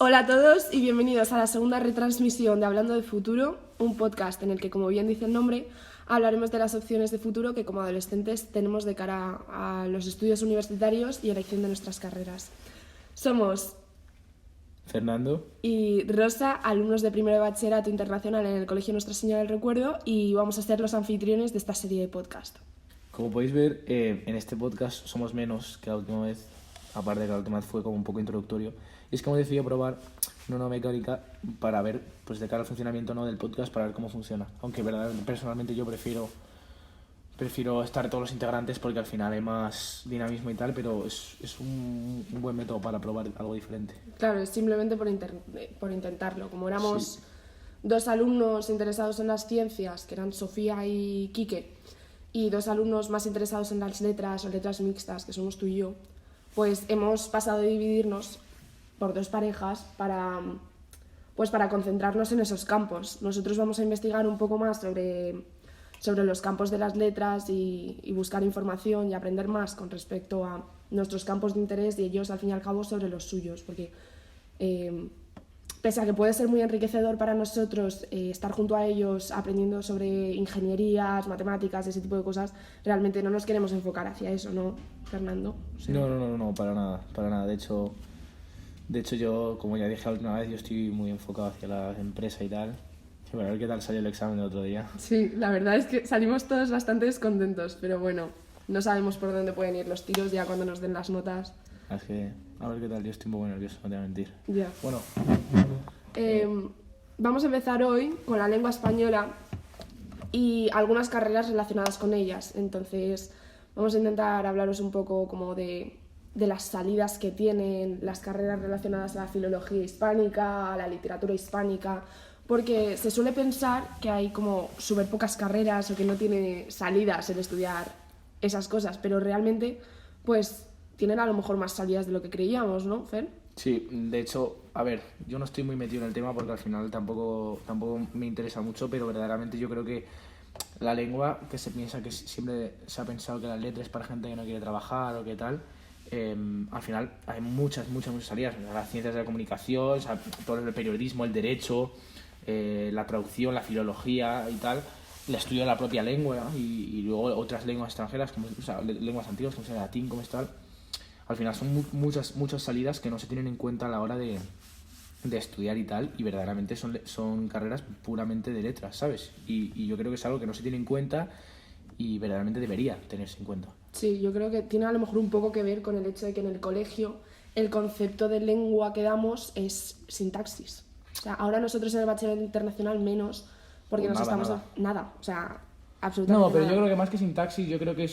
Hola a todos y bienvenidos a la segunda retransmisión de Hablando de Futuro, un podcast en el que, como bien dice el nombre, hablaremos de las opciones de futuro que como adolescentes tenemos de cara a los estudios universitarios y elección de nuestras carreras. Somos Fernando y Rosa, alumnos de primero de bachillerato internacional en el Colegio Nuestra Señora del Recuerdo, y vamos a ser los anfitriones de esta serie de podcast. Como podéis ver, en este podcast somos menos que la última vez, aparte de que la última vez fue como un poco introductorio, y es que hemos decidido probar una nueva mecánica para ver, pues de cara al funcionamiento, ¿no?, del podcast, para ver cómo funciona. Aunque verdaderamente, personalmente yo prefiero estar todos los integrantes porque al final hay más dinamismo y tal, pero es un buen método para probar algo diferente. Claro, es simplemente por intentarlo. Como éramos dos alumnos interesados en las ciencias, que eran Sofía y Quique, y dos alumnos más interesados en las letras o letras mixtas, que somos tú y yo, pues hemos pasado de dividirnos por dos parejas para concentrarnos en esos campos. Nosotros vamos a investigar un poco más sobre los campos de las letras y buscar información y aprender más con respecto a nuestros campos de interés y ellos, al fin y al cabo, sobre los suyos, porque pese a que puede ser muy enriquecedor para nosotros estar junto a ellos aprendiendo sobre ingenierías, matemáticas, ese tipo de cosas, realmente no nos queremos enfocar hacia eso, ¿no, Fernando? O sea, no, para nada. De hecho, yo, como ya dije la última vez, yo estoy muy enfocado hacia la empresa y tal. Y bueno, a ver qué tal salió el examen del otro día. Sí, la verdad es que salimos todos bastante descontentos, pero bueno, no sabemos por dónde pueden ir los tiros ya cuando nos den las notas. Es que, a ver qué tal, yo estoy un poco nervioso, no te voy a mentir. Ya. Bueno. Vamos a empezar hoy con la lengua española y algunas carreras relacionadas con ellas. Entonces, vamos a intentar hablaros un poco como de las salidas que tienen las carreras relacionadas a la filología hispánica, a la literatura hispánica, porque se suele pensar que hay como súper pocas carreras o que no tiene salidas el estudiar esas cosas, pero realmente, pues, tienen a lo mejor más salidas de lo que creíamos, ¿no, Fer? Sí, de hecho, a ver, yo no estoy muy metido en el tema porque al final tampoco me interesa mucho, pero verdaderamente yo creo que la lengua, que se piensa que siempre se ha pensado que la letra es para gente que no quiere trabajar o qué tal, al final hay muchas salidas. Las ciencias de la comunicación, o sea, todo el periodismo, el derecho, la traducción, la filología y tal, el estudio de la propia lengua y luego otras lenguas extranjeras, como, o sea, lenguas antiguas, como sea el latín, como es tal. Al final son muchas salidas que no se tienen en cuenta a la hora de estudiar y tal, y verdaderamente son carreras puramente de letras, ¿sabes? Y yo creo que es algo que no se tiene en cuenta y verdaderamente debería tenerse en cuenta. Sí, yo creo que tiene a lo mejor un poco que ver con el hecho de que en el colegio el concepto de lengua que damos es sintaxis. O sea, ahora nosotros en el bachillerato internacional menos, porque Pues nos nada, estamos... nada. O sea, absolutamente No, pero nada. yo creo que más que sintaxis, yo creo que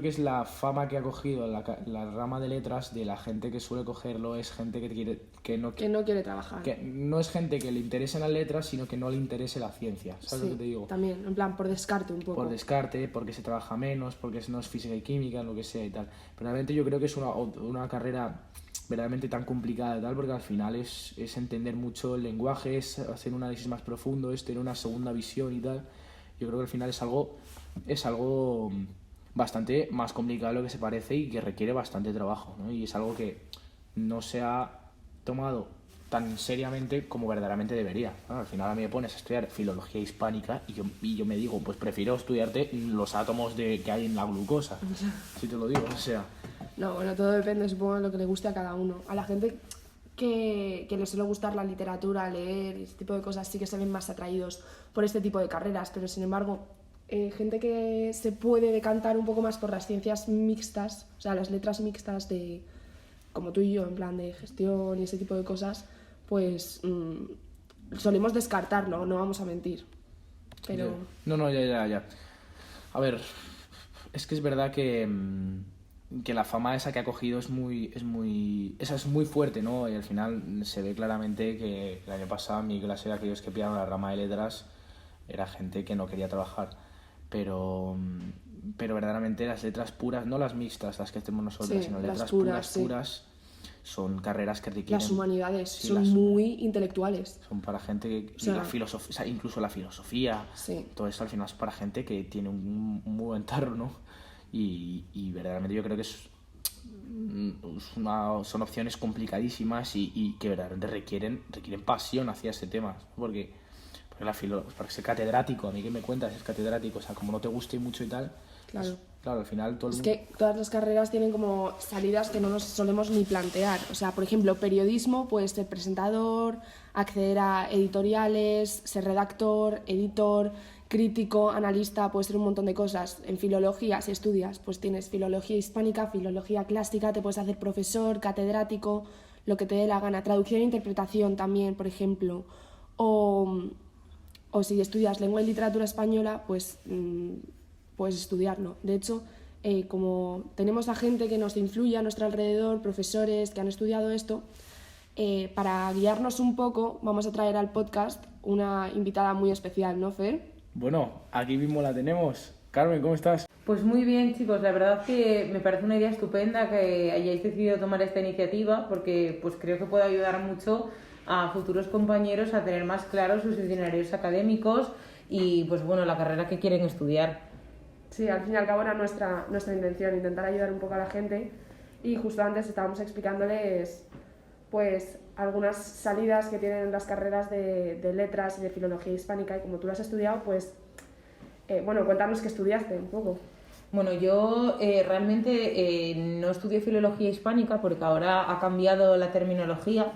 es la fama que ha cogido la rama de letras de la gente que suele cogerlo, es gente que no quiere trabajar. Que no es gente que le interese las letras, sino que no le interese la ciencia, ¿sabes lo que te digo? También, en plan, por descarte un poco. Por descarte, porque se trabaja menos, porque no es física y química, lo que sea y tal. Pero realmente yo creo que es una carrera verdaderamente tan complicada y tal, porque al final es entender mucho el lenguaje, es hacer un análisis más profundo, es tener una segunda visión y tal. Yo creo que al final es algo bastante más complicado de lo que se parece y que requiere bastante trabajo, ¿no? Y es algo que no se ha tomado tan seriamente como verdaderamente debería, ¿no? Al final a mí me pones a estudiar filología hispánica y yo me digo, pues prefiero estudiarte los átomos que hay en la glucosa, si te lo digo, o sea... No, bueno, todo depende, supongo, de lo que le guste a cada uno. A la gente que le suele gustar la literatura, leer, ese tipo de cosas, sí que se ven más atraídos por este tipo de carreras, pero sin embargo, gente que se puede decantar un poco más por las ciencias mixtas, o sea, las letras mixtas de, como tú y yo, en plan de gestión y ese tipo de cosas, pues solemos descartarlo, no vamos a mentir. Pero... No, ya. A ver, es que es verdad que la fama esa que ha cogido es muy fuerte, ¿no? Y al final se ve claramente que el año pasado en mi clase, aquellos que pillaban la rama de letras, era gente que no quería trabajar. Pero verdaderamente las letras puras, no las mixtas, las que tenemos nosotros, sino letras puras, son carreras que requieren... Las humanidades son muy intelectuales. Son para gente que... O sea, la filosofía, o sea, incluso la filosofía, todo eso al final es para gente que tiene un muy buen tarro, ¿no? Y verdaderamente yo creo que son opciones complicadísimas y que verdaderamente requieren pasión hacia ese tema. Porque para ser catedrático, a mí que me cuentas, es catedrático, o sea, como no te guste mucho y tal, Claro. claro, al final todo el Es mundo... que todas las carreras tienen como salidas que no nos solemos ni plantear. O sea, por ejemplo, periodismo, puedes ser presentador, acceder a editoriales, ser redactor, editor, crítico, analista, puedes ser un montón de cosas. En filología, si estudias, pues tienes filología hispánica, filología clásica, te puedes hacer profesor, catedrático, lo que te dé la gana. Traducción e interpretación también, por ejemplo. O si estudias lengua y literatura española, pues puedes estudiarlo. De hecho, como tenemos a gente que nos influye a nuestro alrededor, profesores que han estudiado esto, para guiarnos un poco vamos a traer al podcast una invitada muy especial, ¿no, Fer? Bueno, aquí mismo la tenemos. Carmen, ¿cómo estás? Pues muy bien, chicos, la verdad que me parece una idea estupenda que hayáis decidido tomar esta iniciativa porque pues creo que puede ayudar mucho a futuros compañeros a tener más claros sus itinerarios académicos y pues bueno, la carrera que quieren estudiar. Sí, al fin y al cabo era nuestra intención, intentar ayudar un poco a la gente, y justo antes estábamos explicándoles pues algunas salidas que tienen las carreras de letras y de filología hispánica, y como tú lo has estudiado, pues bueno, cuéntanos qué estudiaste un poco. Bueno, yo realmente no estudié filología hispánica porque ahora ha cambiado la terminología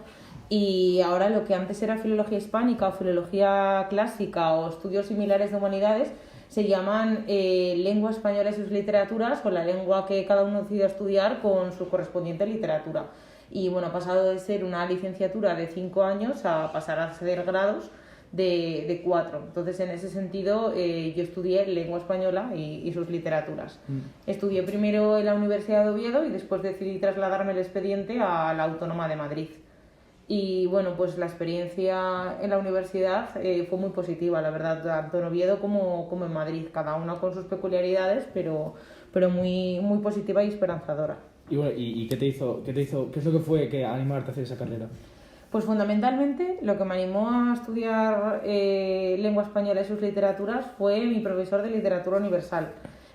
y ahora lo que antes era filología hispánica o filología clásica o estudios similares de humanidades se llaman lengua española y sus literaturas, o la lengua que cada uno decida estudiar con su correspondiente literatura. Y bueno, ha pasado de ser una licenciatura de 5 años a pasar a ser grados de 4. Entonces, en ese sentido, yo estudié lengua española y sus literaturas. Estudié primero en la Universidad de Oviedo y después decidí trasladarme el expediente a la Autónoma de Madrid. Y bueno, pues la experiencia en la universidad fue muy positiva, la verdad, tanto en Oviedo como en Madrid, cada una con sus peculiaridades, pero muy, muy positiva y esperanzadora. Y bueno, ¿y qué es lo que fue que animarte a hacer esa carrera? Pues fundamentalmente lo que me animó a estudiar lengua española y sus literaturas fue mi profesor de literatura universal.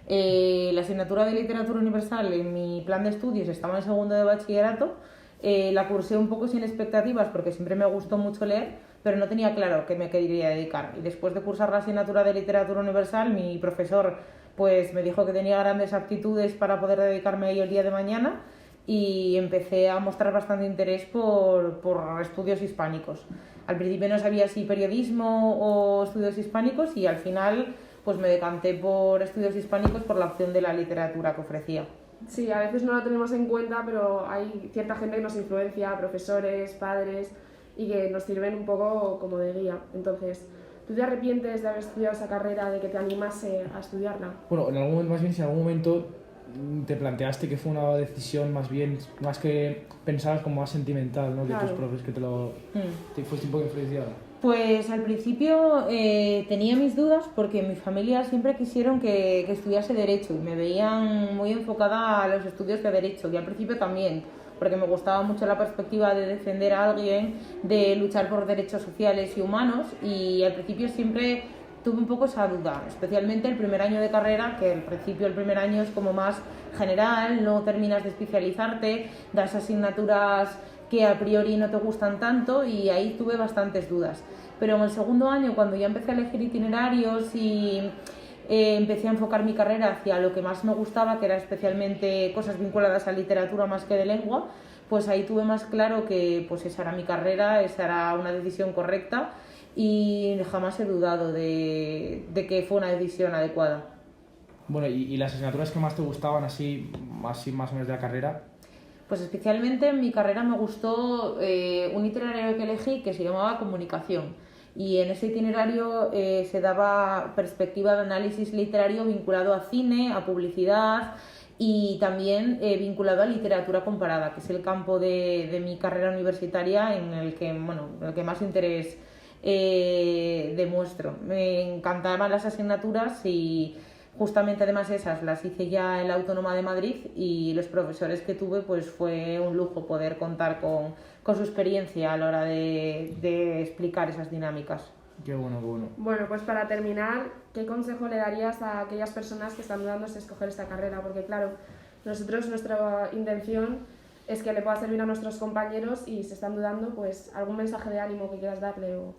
La asignatura de literatura universal en mi plan de estudios estaba en segundo de bachillerato. La cursé un poco sin expectativas porque siempre me gustó mucho leer, pero no tenía claro qué me quería dedicar. Y después de cursar la asignatura de literatura universal, mi profesor pues me dijo que tenía grandes aptitudes para poder dedicarme a ello el día de mañana, y empecé a mostrar bastante interés por estudios hispánicos. Al principio no sabía si periodismo o estudios hispánicos, y al final pues me decanté por estudios hispánicos por la opción de la literatura que ofrecía. Sí, a veces no lo tenemos en cuenta, pero hay cierta gente que nos influencia, profesores, padres, y que nos sirven un poco como de guía. Entonces, ¿tú te arrepientes de haber estudiado esa carrera, de que te animase a estudiarla? Bueno, en algún momento, más bien, si en algún momento te planteaste que fue una decisión más que pensabas como más sentimental, ¿no? Claro. Que tus profes, que te fuiste un poco influenciada. Pues al principio tenía mis dudas porque mi familia siempre quisieron que estudiase Derecho y me veían muy enfocada a los estudios de Derecho, y al principio también, porque me gustaba mucho la perspectiva de defender a alguien, de luchar por derechos sociales y humanos, y al principio siempre tuve un poco esa duda, especialmente el primer año de carrera, que al principio el primer año es como más general, no terminas de especializarte, das asignaturas que a priori no te gustan tanto, y ahí tuve bastantes dudas. Pero en el segundo año, cuando ya empecé a elegir itinerarios y empecé a enfocar mi carrera hacia lo que más me gustaba, que era especialmente cosas vinculadas a literatura más que de lengua, pues ahí tuve más claro que pues esa era mi carrera, esa era una decisión correcta, y jamás he dudado de que fue una decisión adecuada. Bueno, ¿y las asignaturas que más te gustaban así más o menos de la carrera? Pues especialmente en mi carrera me gustó un itinerario que elegí que se llamaba Comunicación, y en ese itinerario se daba perspectiva de análisis literario vinculado a cine, a publicidad, y también vinculado a literatura comparada, que es el campo de mi carrera universitaria en el que más interés demuestro. Me encantaban las asignaturas, y justamente además esas las hice ya en la Autónoma de Madrid, y los profesores que tuve pues fue un lujo poder contar con su experiencia a la hora de explicar esas dinámicas. Qué bueno, qué bueno. Bueno, pues para terminar, ¿qué consejo le darías a aquellas personas que están dudando si escoger esta carrera? Porque claro, Nosotros, nuestra intención es que le pueda servir a nuestros compañeros y si están dudando, pues algún mensaje de ánimo que quieras darle o...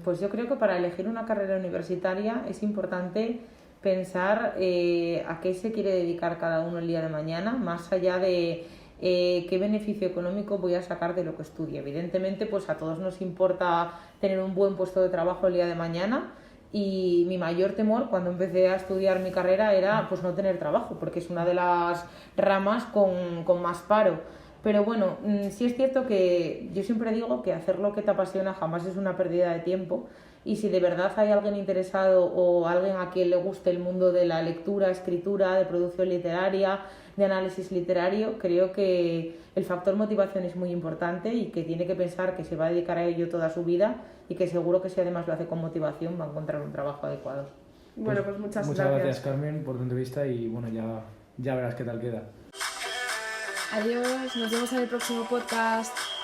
Pues yo creo que para elegir una carrera universitaria es importante pensar a qué se quiere dedicar cada uno el día de mañana, más allá de qué beneficio económico voy a sacar de lo que estudie. Evidentemente, pues a todos nos importa tener un buen puesto de trabajo el día de mañana, y mi mayor temor cuando empecé a estudiar mi carrera era pues no tener trabajo, porque es una de las ramas con más paro. Pero bueno, sí es cierto que yo siempre digo que hacer lo que te apasiona jamás es una pérdida de tiempo, y si de verdad hay alguien interesado o alguien a quien le guste el mundo de la lectura, escritura, de producción literaria, de análisis literario, creo que el factor motivación es muy importante y que tiene que pensar que se va a dedicar a ello toda su vida, y que seguro que si además lo hace con motivación va a encontrar un trabajo adecuado. Bueno, pues muchas gracias Carmen por tu entrevista y bueno, ya verás qué tal queda. Adiós, nos vemos en el próximo podcast.